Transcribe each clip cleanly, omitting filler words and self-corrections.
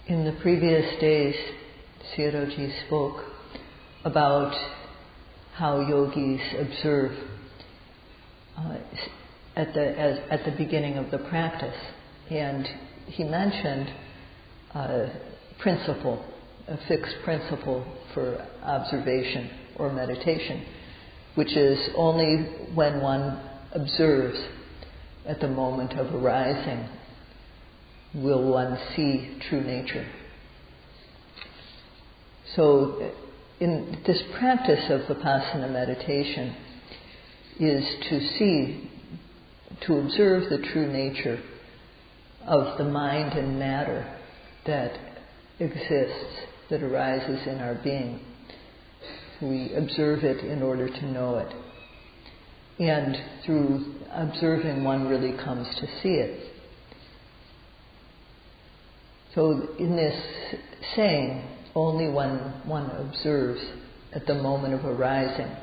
In the previous days, Sayadaw spoke about how yogis observe at the beginning of the practice. And he mentioned a principle, a fixed principle for observation or meditation, which is only when one observes at the moment of arising will one see true nature. So in this practice of Vipassana meditation is to observe the true nature of the mind and matter that exists, that arises in our being. We observe it in order to know it. And through observing, one really comes to see it. So in this saying, only when one observes at the moment of arising,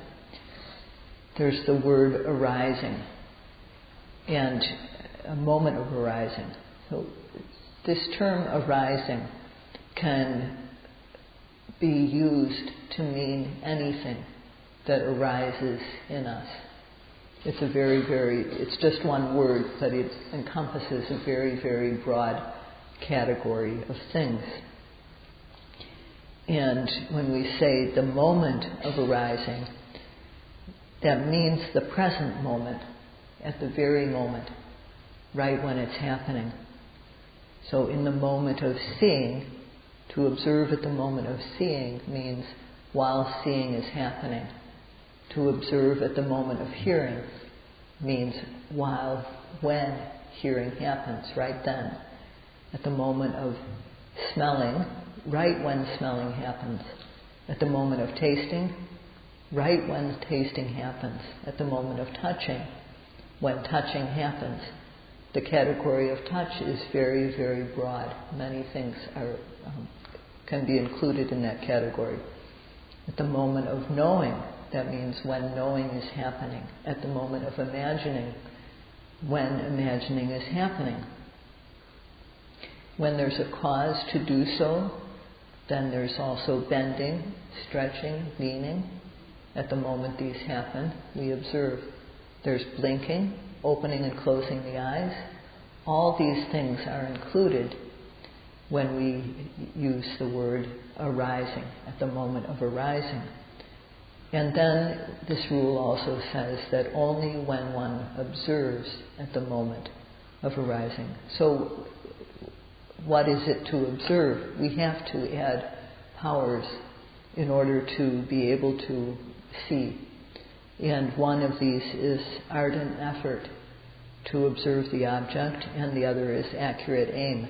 there's the word arising and a moment of arising. So this term arising can be used to mean anything that arises in us. It's it's just one word, but it encompasses a very, very broad category of things. And when we say the moment of arising, that means the present moment, at the very moment, right when it's happening. So in the moment of seeing, to observe at the moment of seeing means while seeing is happening. To observe at the moment of hearing means when hearing happens, right then. At the moment of smelling, right when smelling happens. At the moment of tasting, right when tasting happens. At the moment of touching, when touching happens. The category of touch is very, very broad. Many things can be included in that category. At the moment of knowing, that means when knowing is happening. At the moment of imagining, when imagining is happening. When there's a cause to do so, then there's also bending, stretching, leaning. At the moment these happen, we observe. There's blinking, opening and closing the eyes. All these things are included when we use the word arising, at the moment of arising. And then this rule also says that only when one observes at the moment of arising. So what is it to observe? We have to add powers in order to be able to see. And one of these is ardent effort to observe the object, and the other is accurate aim.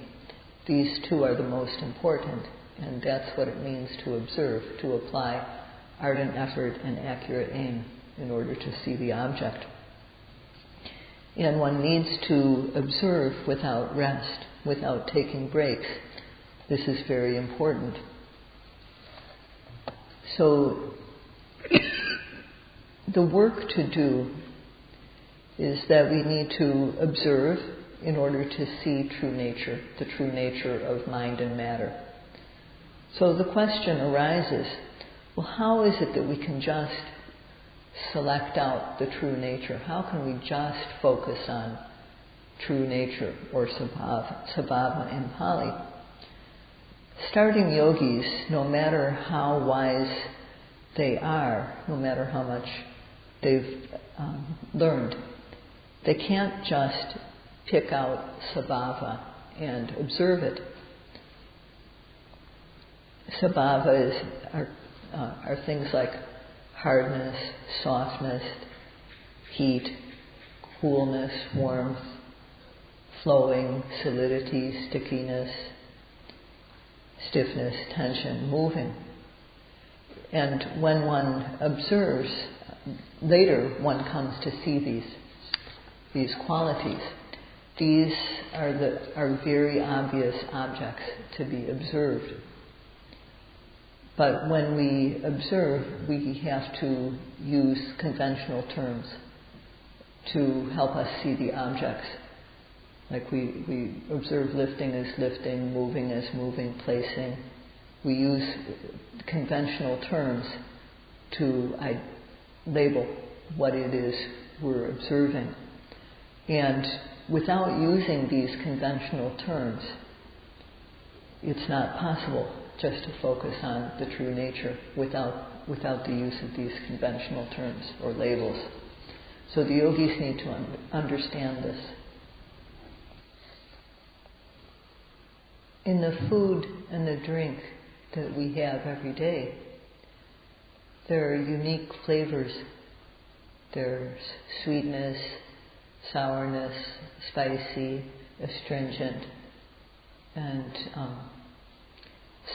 These two are the most important, and that's what it means to observe, to apply ardent effort and accurate aim in order to see the object. And one needs to observe without rest, without taking breaks. This is very important. So the work to do is that we need to observe in order to see true nature, the true nature of mind and matter. So the question arises, well, how is it that we can just select out the true nature? How can we just focus on true nature, or sabhava in Pali? Starting yogis, no matter how wise they are, no matter how much they've learned, they can't just pick out sabhava and observe it. Sabhava are things like hardness, softness, heat, coolness, warmth, flowing, solidity, stickiness, stiffness, tension, moving. And when one observes, later one comes to see these qualities. These are very obvious objects to be observed. But when we observe, we have to use conventional terms to help us see the objects. Like we observe lifting as lifting, moving as moving, placing. We use conventional terms to label what it is we're observing. And without using these conventional terms, it's not possible just to focus on the true nature without the use of these conventional terms or labels. So the yogis need to understand this. In the food and the drink that we have every day, there are unique flavors. There's sweetness, sourness, spicy, astringent, and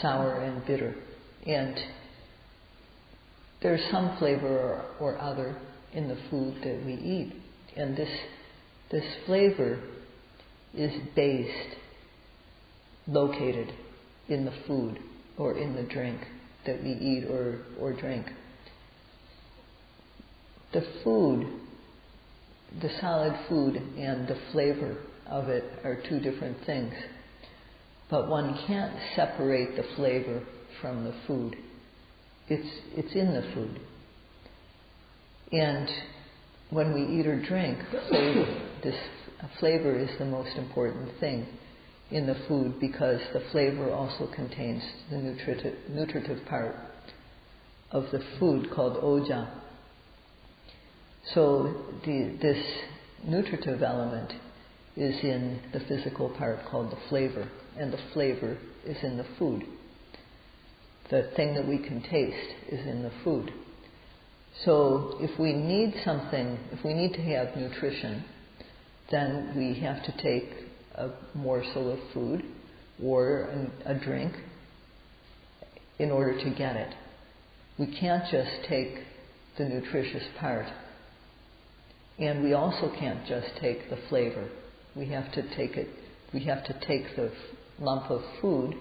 sour and bitter. And there's some flavor or other in the food that we eat. And this flavor is based, located in the food or in the drink that we eat or drink. The food, the solid food and the flavor of it are two different things. But one can't separate the flavor from the food. It's in the food. And when we eat or drink, flavor is the most important thing in the food, because the flavor also contains the nutritive part of the food called oja. So this nutritive element is in the physical part called the flavor, and the flavor is in the food. The thing that we can taste is in the food. So if we need something, if we need to have nutrition, then we have to take a morsel of food or a drink in order to get it. We can't just take the nutritious part. And we also can't just take the flavor. We have to take the lump of food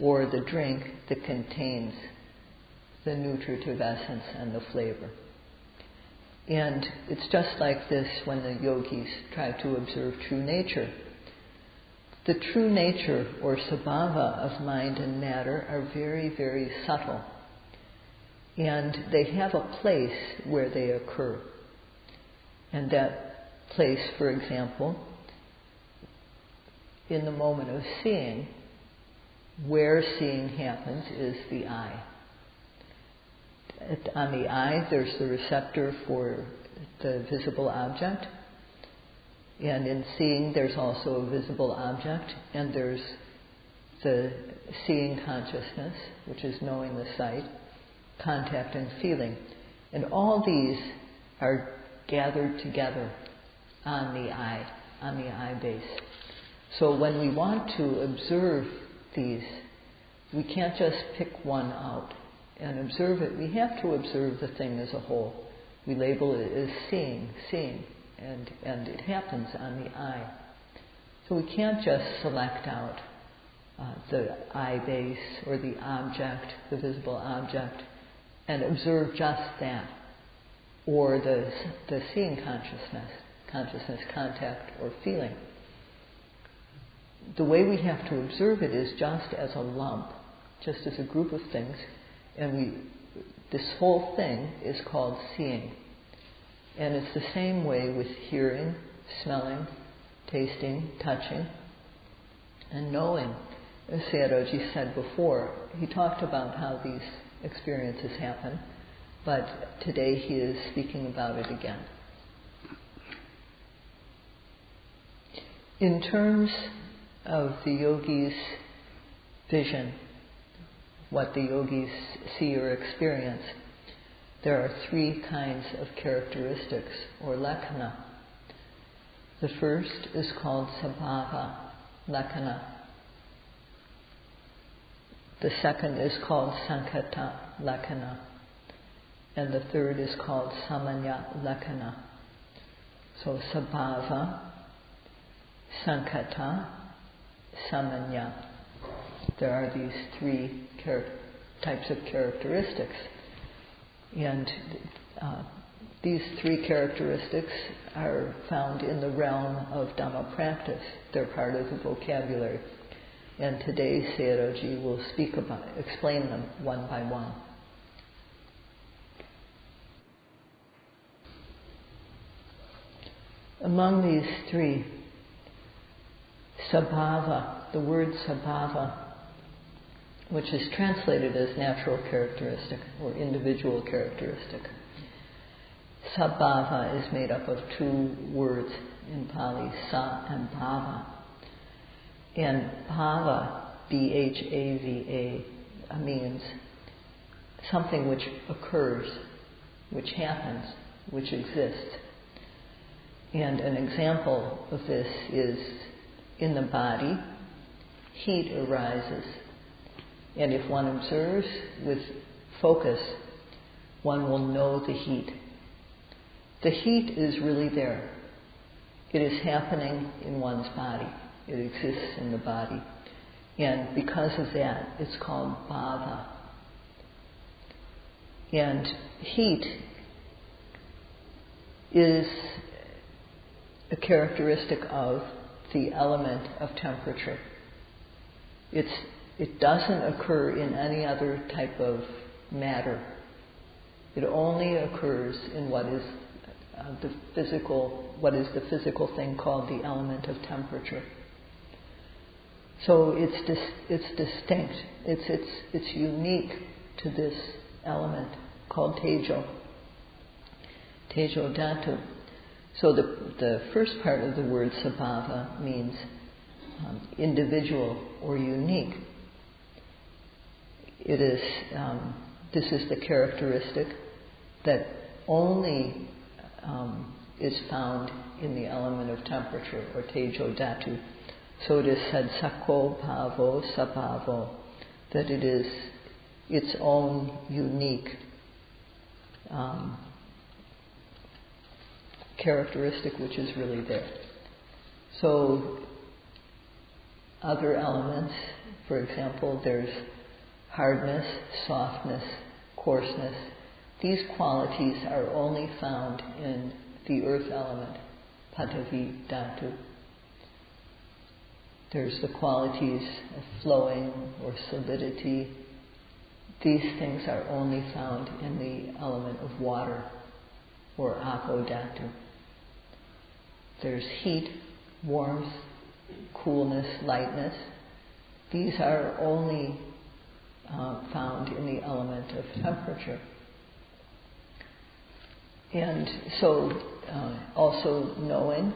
or the drink that contains the nutritive essence and the flavor. And it's just like this when the yogis try to observe true nature. The true nature or sabhava of mind and matter are very, very subtle. And they have a place where they occur. And that place, for example, in the moment of seeing, where seeing happens is the eye. On the eye, there's the receptor for the visible object. And in seeing, there's also a visible object. And there's the seeing consciousness, which is knowing the sight, contact and feeling. And all these are gathered together on the eye base. So when we want to observe these, we can't just pick one out and observe it. We have to observe the thing as a whole. We label it as seeing, and it happens on the eye. So we can't just select out the eye base or the object, the visible object, and observe just that, or the seeing consciousness, contact, or feeling. The way we have to observe it is just as a lump, just as a group of things, and this whole thing is called seeing. And it's the same way with hearing, smelling, tasting, touching, and knowing. As Sayadaw said before, he talked about how these experiences happen, but today he is speaking about it again. In terms of the yogi's vision, what the yogis see or experience, there are three kinds of characteristics or lakkhana. The first is called sabhava lakkhana. The second is called sankhata lakkhana. And the third is called samanya lakkhana. So sabhava, sankhata, samanya. There are these three types of characteristics. And these three characteristics are found in the realm of Dhamma practice. They're part of the vocabulary. And today Sayadaw will explain them one by one. Among these three, sabhava, the word sabhava, which is translated as natural characteristic or individual characteristic. Sabhava is made up of two words in Pali, sa and bhava. And bhava, B-H-A-V-A, means something which occurs, which happens, which exists. And an example of this is in the body, heat arises. And if one observes with focus, one will know the heat. The heat is really there. It is happening in one's body. It exists in the body. And because of that, it's called bhava. And heat is a characteristic of the element of temperature. It doesn't occur in any other type of matter. It only occurs in what is the physical thing called the element of temperature. So it's distinct. It's unique to this element called tejo dhatu. So the first part of the word sabhava means individual or unique. It is this is the characteristic that only is found in the element of temperature or tejo dhatu. So it is said sakko bhavo sabhavo, that it is its own unique characteristic which is really there. So other elements, for example, there's hardness, softness, coarseness. These qualities are only found in the earth element, patavi dhatu. There's the qualities of flowing or solidity. These things are only found in the element of water or apo dhatu. There's heat, warmth, coolness, lightness. These are only found in the element of temperature. And so also knowing.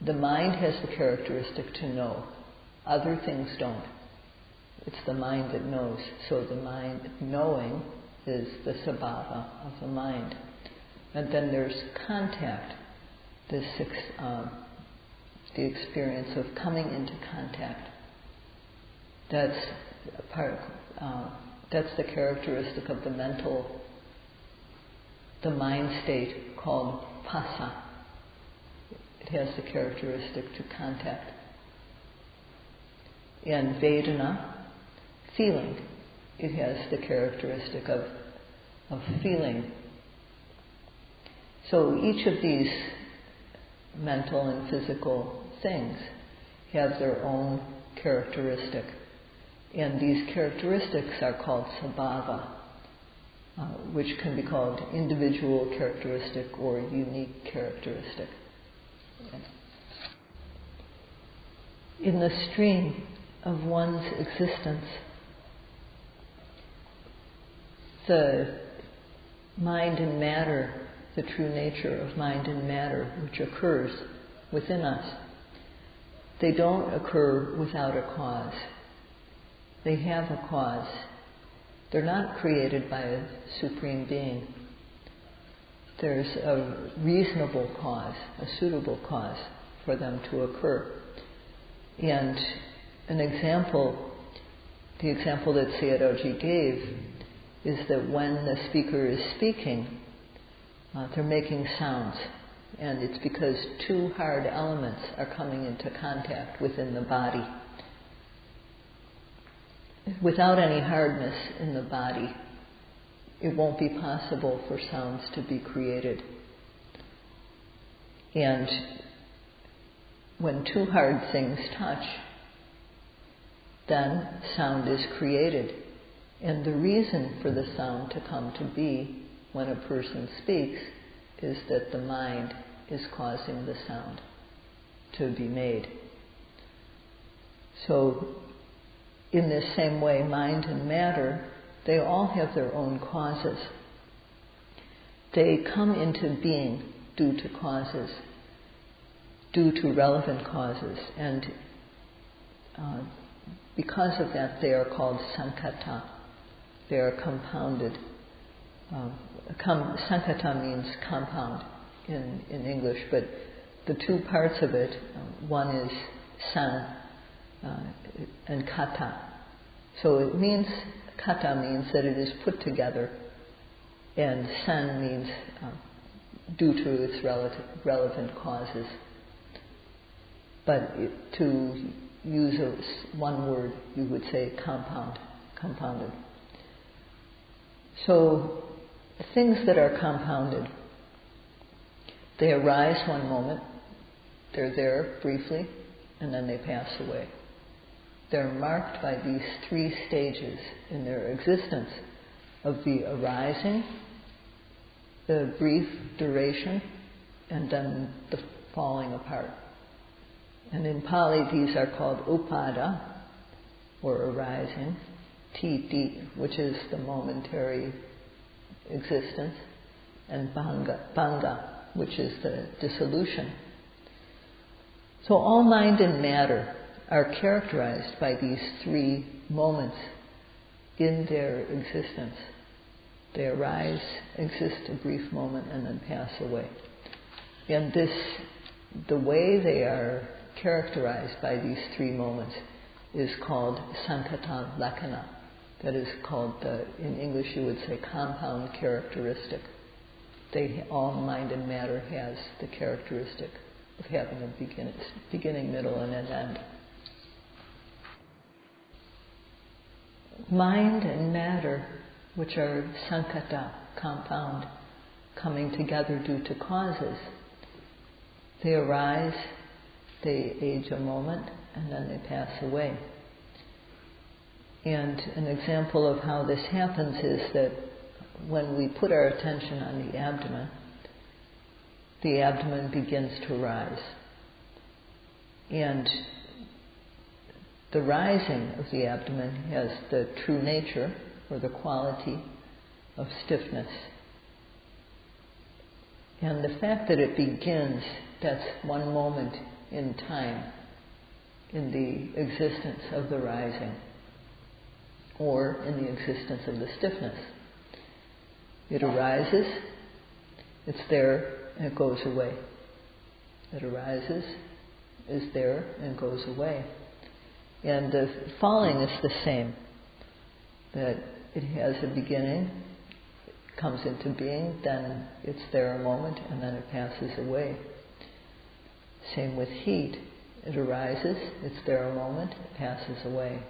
The mind has the characteristic to know. Other things don't. It's the mind that knows. So the mind knowing is the sabhava of the mind. And then there's contact, the experience of coming into contact. That's the characteristic of the mind state called phassa. It has the characteristic to contact. And Vedana, feeling. It has the characteristic of feeling. So each of these mental and physical things have their own characteristic. And these characteristics are called sabhava, which can be called individual characteristic or unique characteristic. In the stream of one's existence, the mind and matter, the true nature of mind and matter which occurs within us, they don't occur without a cause. They have a cause. They're not created by a supreme being. There's a reasonable cause, a suitable cause for them to occur. And the example that Sayadaw gave is that when the speaker is speaking, they're making sounds. And it's because two hard elements are coming into contact within the body. Without any hardness in the body, it won't be possible for sounds to be created. And when two hard things touch, then sound is created. And the reason for the sound to come to be when a person speaks is that the mind is causing the sound to be made. So, in this same way, mind and matter, they all have their own causes. They come into being due to causes, due to relevant causes, and because of that they are called sankata. They are compounded. Sankata means compound in English, but the two parts of it, one is san and kata. So it means, kata means that it is put together, and san means due to its relevant causes. But to use one word, you would say compounded. So things that are compounded, they arise one moment, they're there briefly, and then they pass away. They're marked by these three stages in their existence of the arising, the brief duration, and then the falling apart. And in Pali these are called upada, or arising, titi, which is the momentary existence, and bhanga, which is the dissolution. So all mind and matter are characterized by these three moments in their existence. They arise, exist a brief moment, and then pass away. And the way they are characterized by these three moments is called sankata lakkhana. That is called, in English you would say, compound characteristic. All mind and matter has the characteristic of having a beginning, middle, and an end. Mind and matter, which are sankata, compound, coming together due to causes, they arise, they age a moment, and then they pass away. And an example of how this happens is that when we put our attention on the abdomen begins to rise. And the rising of the abdomen has the true nature, or the quality, of stiffness. And the fact that it begins, that's one moment in time in the existence of the rising, or in the existence of the stiffness. It arises, it's there, and it goes away. It arises, is there, and goes away. And the falling is the same, that it has a beginning, comes into being, then it's there a moment, and then it passes away. Same with heat. It arises, it's there a moment, it passes away.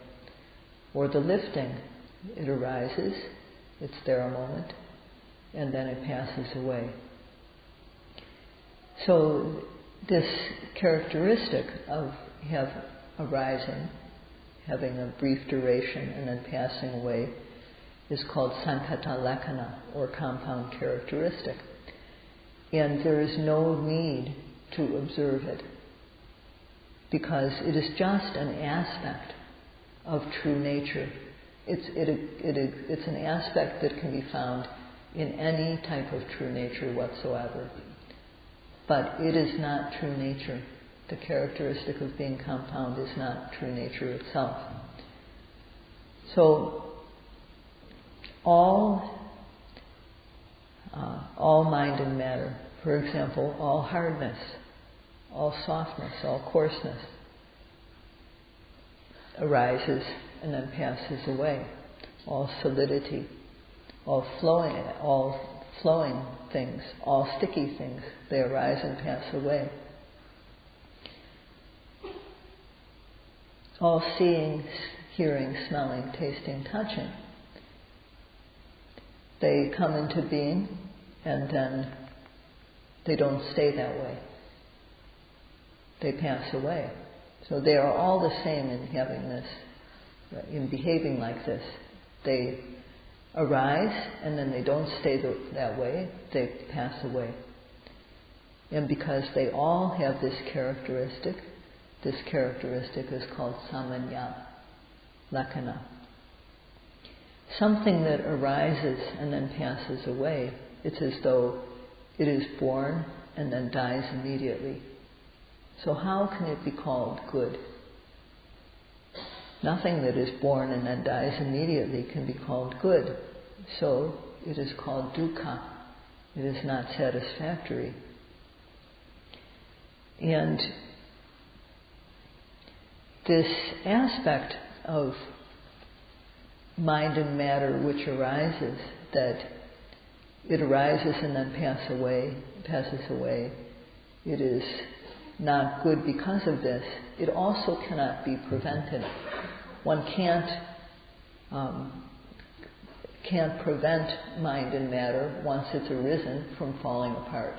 Or the lifting, it arises, it's there a moment, and then it passes away. So this characteristic of arising, having a brief duration and then passing away, is called sankata lakkhana, or compound characteristic. And there is no need to observe it, because it is just an aspect of true nature. It's an aspect that can be found in any type of true nature whatsoever. But it is not true nature. The characteristic of being compound is not true nature itself. So all mind and matter, for example, all hardness, all softness, all coarseness, arises and then passes away. All solidity, all flowing things, all sticky things, they arise and pass away. All seeing, hearing, smelling, tasting, touching, They come into being and then they don't stay that way. They pass away. So they are all the same in having this, in behaving like this. They arise and then they don't stay that way, they pass away. And because they all have this characteristic is called samanya lakkhana. Something that arises and then passes away, it's as though it is born and then dies immediately. So how can it be called good? Nothing that is born and then dies immediately can be called good. So it is called dukkha. It is not satisfactory. And this aspect of mind and matter which arises, that it arises and then passes away, it is not good because of this. It also cannot be prevented. One can't prevent mind and matter once it's arisen from falling apart.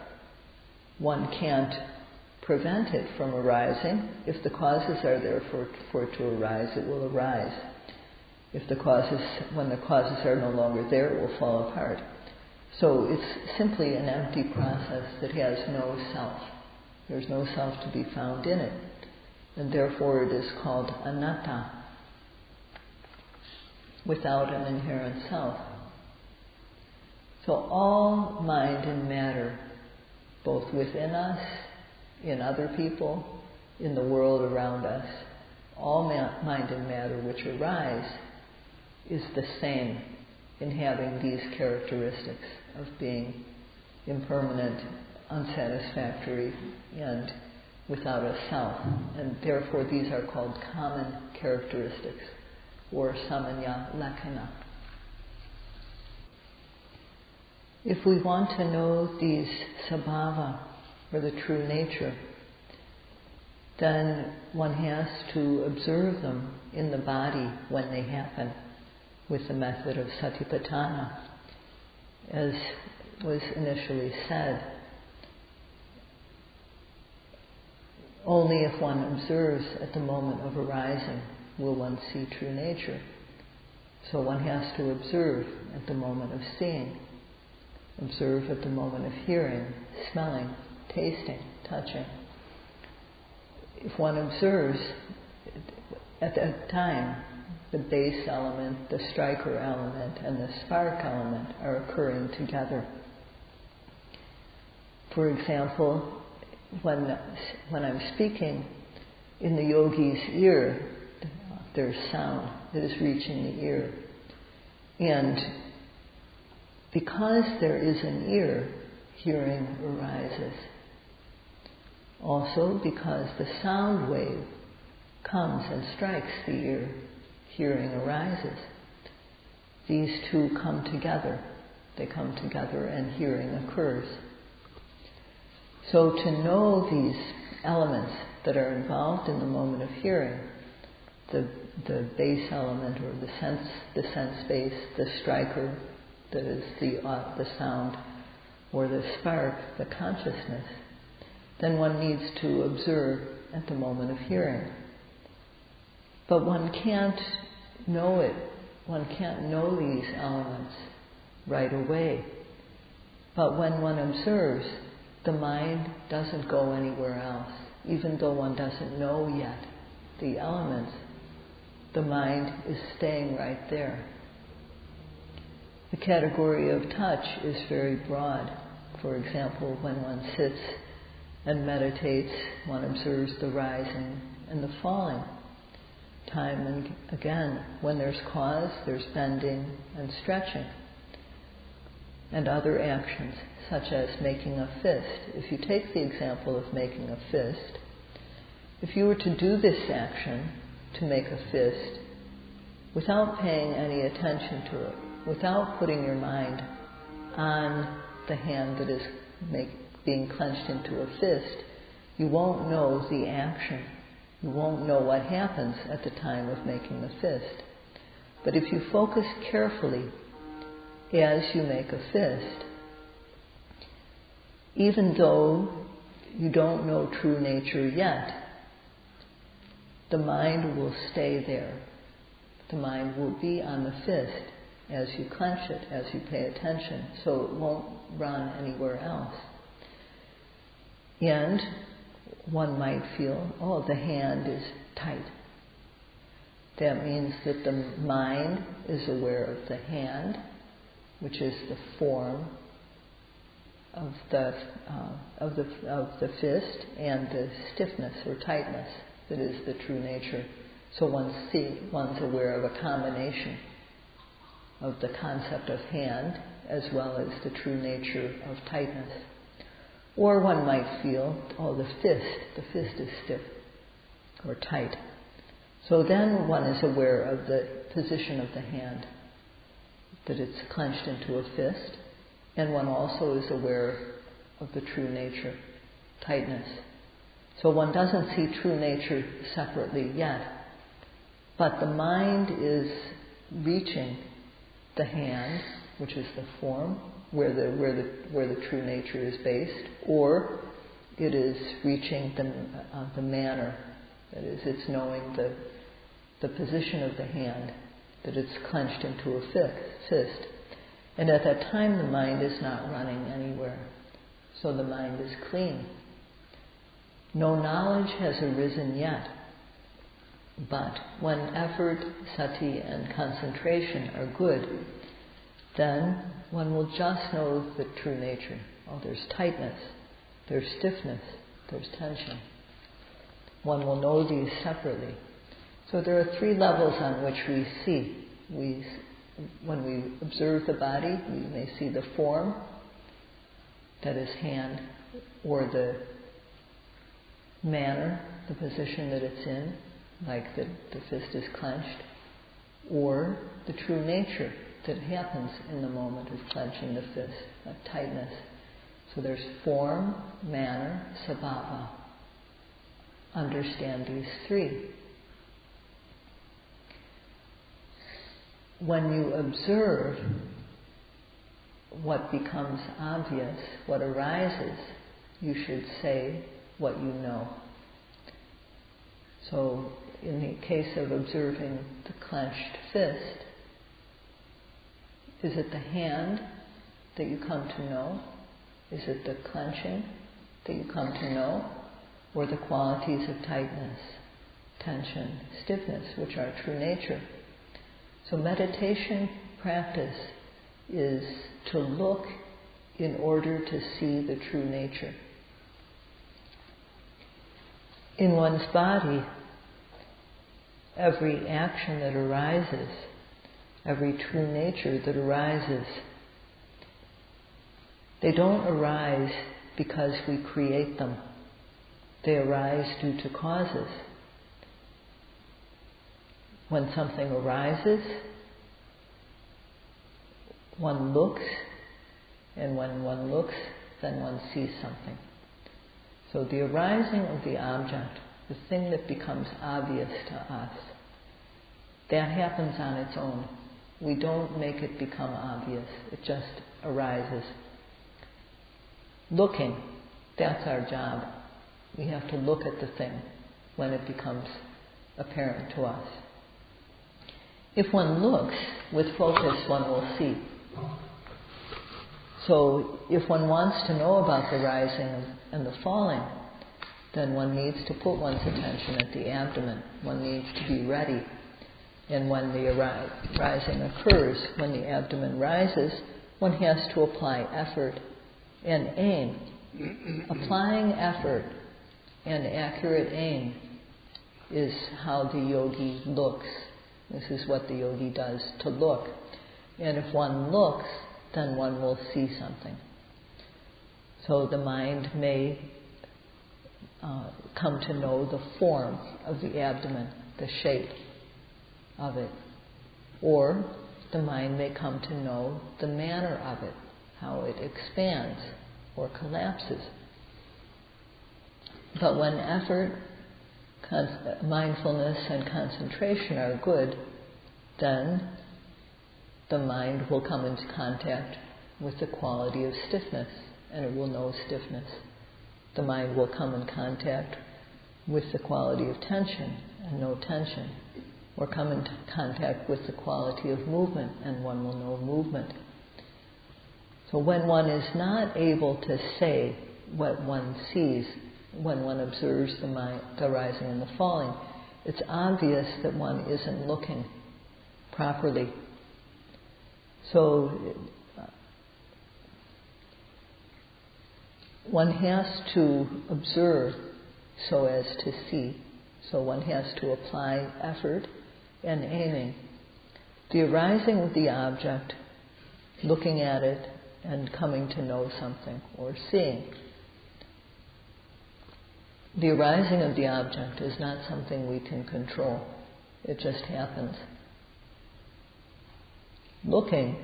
One can't prevent it from arising. If the causes are there for it to arise, it will arise. When the causes are no longer there, it will fall apart. So it's simply an empty process that has no self. There's no self to be found in it. And therefore it is called anatta, without an inherent self. So all mind and matter, both within us, in other people, in the world around us, all mind and matter which arise is the same in having these characteristics of being impermanent, unsatisfactory, and without a self. And therefore these are called common characteristics, or samanya lakkhana. If we want to know these sabhava, or the true nature, then one has to observe them in the body when they happen with the method of satipatthana. As was initially said, only if one observes at the moment of arising will one see true nature. So one has to observe at the moment of seeing, observe at the moment of hearing, smelling, tasting, touching. If one observes at that time, the base element, the striker element, and the spark element are occurring together. For example, when I'm speaking, in the yogi's ear, there's sound that is reaching the ear. And because there is an ear, hearing arises. Also, because the sound wave comes and strikes the ear, hearing arises. These two come together. They come together and hearing occurs. So to know these elements that are involved in the moment of hearing, the base element or the sense base, the striker that is the sound, or the spark, the consciousness, then one needs to observe at the moment of hearing. But one can't know it. One can't know these elements right away. But when one observes, the mind doesn't go anywhere else. Even though one doesn't know yet the elements, the mind is staying right there. The category of touch is very broad. For example, when one sits and meditates, one observes the rising and the falling. Time and again, when there's cause, there's bending and stretching. And other actions, such as making a fist. If you take the example of making a fist, if you were to do this action, to make a fist, without paying any attention to it, without putting your mind on the hand that is being clenched into a fist, you won't know the action. You won't know what happens at the time of making the fist. But if you focus carefully as you make a fist, even though you don't know true nature yet, the mind will stay there. The mind will be on the fist as you clench it, as you pay attention, so it won't run anywhere else. And one might feel, oh, the hand is tight. That means that the mind is aware of the hand, which is the form of the fist, and the stiffness or tightness that is the true nature. So one's aware of a combination of the concept of hand as well as the true nature of tightness. Or one might feel, oh, the fist is stiff or tight. So then one is aware of the position of the hand, that it's clenched into a fist, and one also is aware of the true nature, tightness. So one doesn't see true nature separately yet, but the mind is reaching the hand, which is the form, where the true nature is based, or it is reaching the manner, that is, it's knowing the position of the hand, that it's clenched into a fist. And at that time the mind is not running anywhere, so the mind is clean. No knowledge has arisen yet, but when effort, sati, and concentration are good, then one will just know the true nature. Oh, there's tightness, there's stiffness, there's tension. One will know these separately. So there are three levels on which we see. When we observe the body, we may see the form, that is hand, or the manner, the position that it's in, like the fist is clenched, or the true nature that happens in the moment of clenching the fist, like tightness. So there's form, manner, sabhava. Understand these three. When you observe what becomes obvious, what arises, you should say what you know. So in the case of observing the clenched fist, is it the hand that you come to know? Is it the clenching that you come to know? Or the qualities of tightness, tension, stiffness, which are true nature? So meditation practice is to look in order to see the true nature. In one's body, every action that arises, every true nature that arises, they don't arise because we create them. They arise due to causes. When something arises, one looks, and when one looks, then one sees something. So the arising of the object, the thing that becomes obvious to us, that happens on its own. We don't make it become obvious. It just arises. Looking, that's our job. We have to look at the thing when it becomes apparent to us. If one looks with focus, one will see. So if one wants to know about the rising and the falling, then one needs to put one's attention at the abdomen. One needs to be ready. And when the rising occurs, when the abdomen rises, one has to apply effort and aim. Applying effort and accurate aim is how the yogi looks. This is what the yogi does, to look. And if one looks, then one will see something. So the mind may come to know the form of the abdomen, the shape of it. Or the mind may come to know the manner of it, how it expands or collapses. But when effort, mindfulness and concentration are good, then the mind will come into contact with the quality of stiffness, and it will know stiffness. The mind will come in contact with the quality of tension, and know tension. Or come into contact with the quality of movement, and one will know movement. So when one is not able to say what one sees, when one observes the rising and the falling, it's obvious that one isn't looking properly. So one has to observe so as to see. So one has to apply effort and aiming. The arising of the object, looking at it and coming to know something or seeing. The arising of the object is not something we can control. It just happens. Looking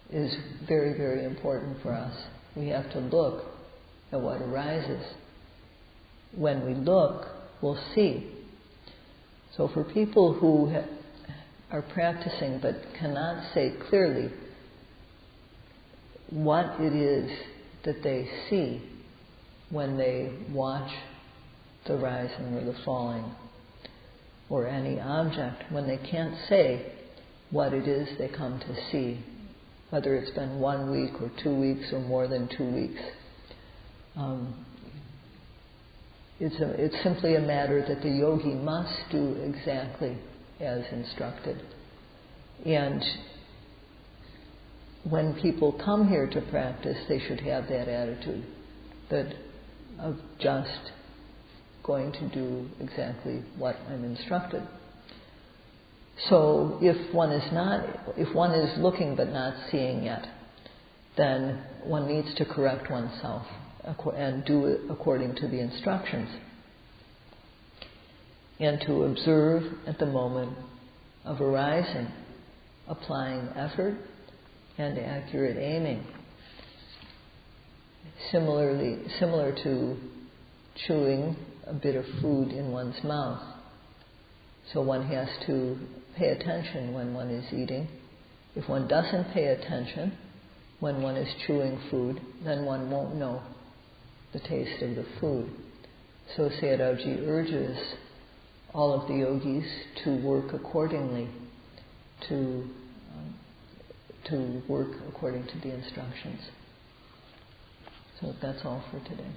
is very, very important for us. We have to look at what arises. When we look, we'll see. So for people who are practicing but cannot say clearly what it is that they see when they watch the rising or the falling or any object, when they can't say what it is they come to see, whether it's been 1 week or 2 weeks or more than 2 weeks, it's simply a matter that the yogi must do exactly as instructed. And when people come here to practice, they should have that attitude, that of just going to do exactly what I'm instructed. So if one is looking but not seeing yet, then one needs to correct oneself and do it according to the instructions. And to observe at the moment of arising, applying effort and accurate aiming. Similar to chewing a bit of food in one's mouth. So one has to pay attention when one is eating. If one doesn't pay attention when one is chewing food, then one won't know the taste of the food. So Sayadaw urges all of the yogis to work accordingly, to work according to the instructions. So that's all for today.